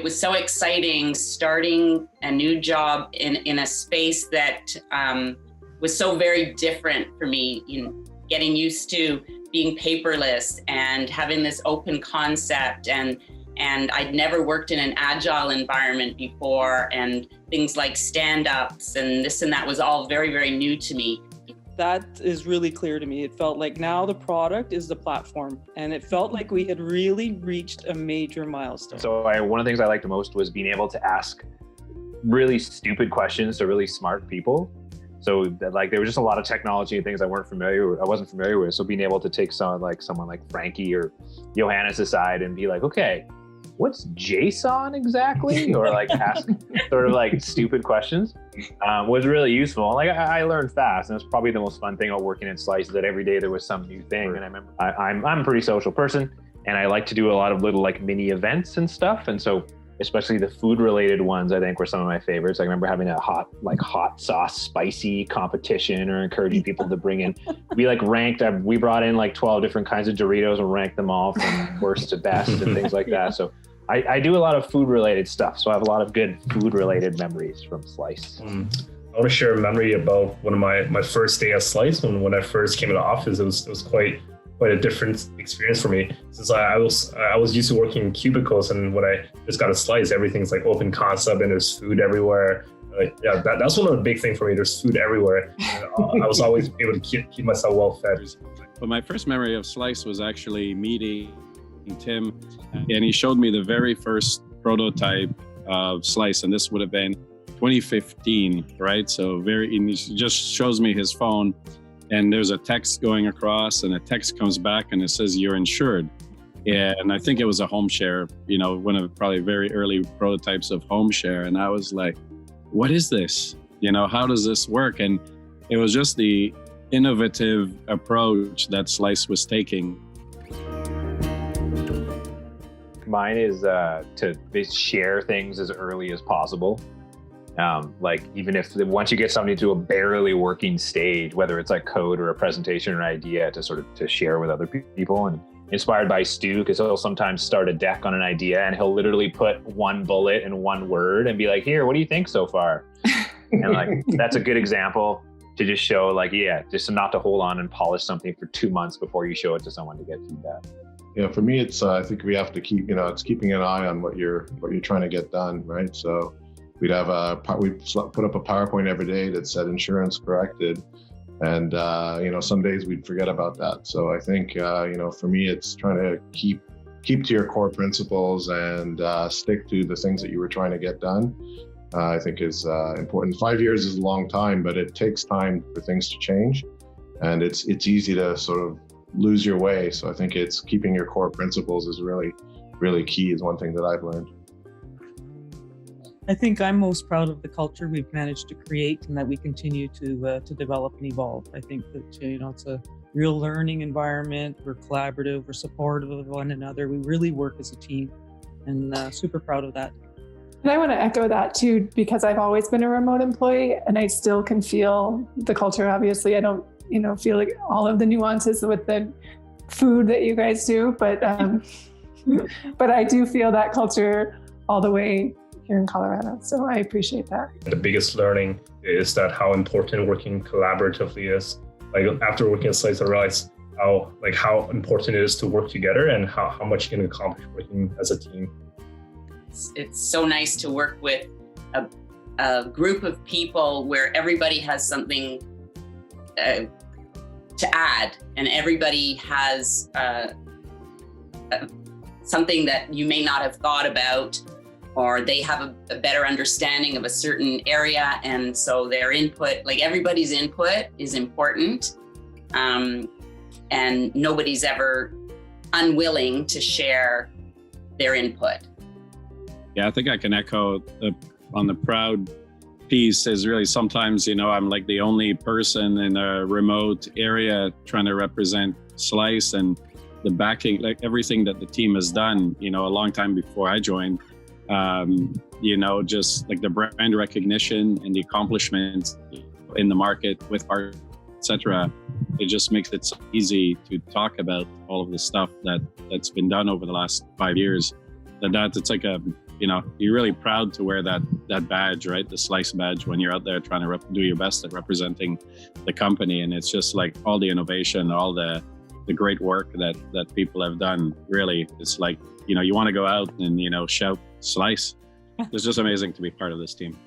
it was so exciting starting a new job in a space that was so very different for me, getting used to being paperless and having this open concept, and I'd never worked in an agile environment before, and things like stand-ups and this and that was all very, very new to me. That is really clear to me. It felt like now the product is the platform, and it felt like we had really reached a major milestone. So one of the things I liked the most was being able to ask really stupid questions to really smart people. So like there was just a lot of technology and things I wasn't familiar with. So being able to take someone like Frankie or Johannes aside and be like, okay, what's JSON exactly? Or like ask sort of like stupid questions was really useful. Like I learned fast, and it's probably the most fun thing about working in Slice is that every day there was some new thing. And I remember I'm a pretty social person, and I like to do a lot of little like mini events and stuff. And so especially the food related ones, I think were some of my favorites. I remember having a hot sauce spicy competition, or encouraging people to bring in, we like ranked, we brought in like 12 different kinds of Doritos and ranked them all from worst to best and things like that. So I do a lot of food related stuff. So I have a lot of good food related memories from Slice. I want to share a memory about one of my first day at Slice. When I first came to the office, it was quite a different experience for me, since I was used to working in cubicles, and when I just got a Slice, everything's like open concept and there's food everywhere. That's one of the big things for me. There's food everywhere. I was always able to keep myself well fed. But my first memory of Slice was actually meeting Tim, and he showed me the very first prototype of Slice, and this would have been 2015, right? So he just shows me his phone, and there's a text going across, and a text comes back and it says, "You're insured." And I think it was a home share, one of probably very early prototypes of home share. And I was like, what is this? How does this work? And it was just the innovative approach that Slice was taking. Mine is to share things as early as possible. Like even if once you get something to a barely working stage, whether it's like code or a presentation or idea, to share with other people. And inspired by Stu, because he'll sometimes start a deck on an idea and he'll literally put one bullet and one word and be like, here, what do you think so far? And like that's a good example to just show like, just not to hold on and polish something for 2 months before you show it to someone to get feedback. Yeah, for me, it's I think we have to keep, it's keeping an eye on what you're trying to get done, right? So we put up a PowerPoint every day that said insurance corrected, and some days we'd forget about that. So I think for me, it's trying to keep to your core principles and stick to the things that you were trying to get done. I think is important. 5 years is a long time, but it takes time for things to change, and it's easy to sort of lose your way. So I think it's keeping your core principles is really, really key, is one thing that I've learned. I think I'm most proud of the culture we've managed to create and that we continue to develop and evolve. I think that it's a real learning environment. We're collaborative, we're supportive of one another. We really work as a team, and super proud of that. And I want to echo that too, because I've always been a remote employee and I still can feel the culture. Obviously, I don't feel like all of the nuances with the food that you guys do, but I do feel that culture all the way here in Colorado. So I appreciate that. The biggest learning is that how important working collaboratively is. Like after working at Slice, I realized how important it is to work together and how much you can accomplish working as a team. It's so nice to work with a group of people where everybody has something to add, and everybody has something that you may not have thought about, or they have a better understanding of a certain area, and so their input, like everybody's input is important, and nobody's ever unwilling to share their input. Yeah, I think I can echo on the proud piece is really sometimes, I'm like the only person in a remote area trying to represent Slice, and the backing, like everything that the team has done, a long time before I joined, just like the brand recognition and the accomplishments in the market with art, etc. It just makes it so easy to talk about all of the stuff that's been done over the last 5 years. That it's like you're really proud to wear that badge, right? The Slice badge when you're out there trying to do your best at representing the company. And it's just like all the innovation, all the great work that people have done. Really, it's like, you want to go out and, shout Slice. It's just amazing to be part of this team.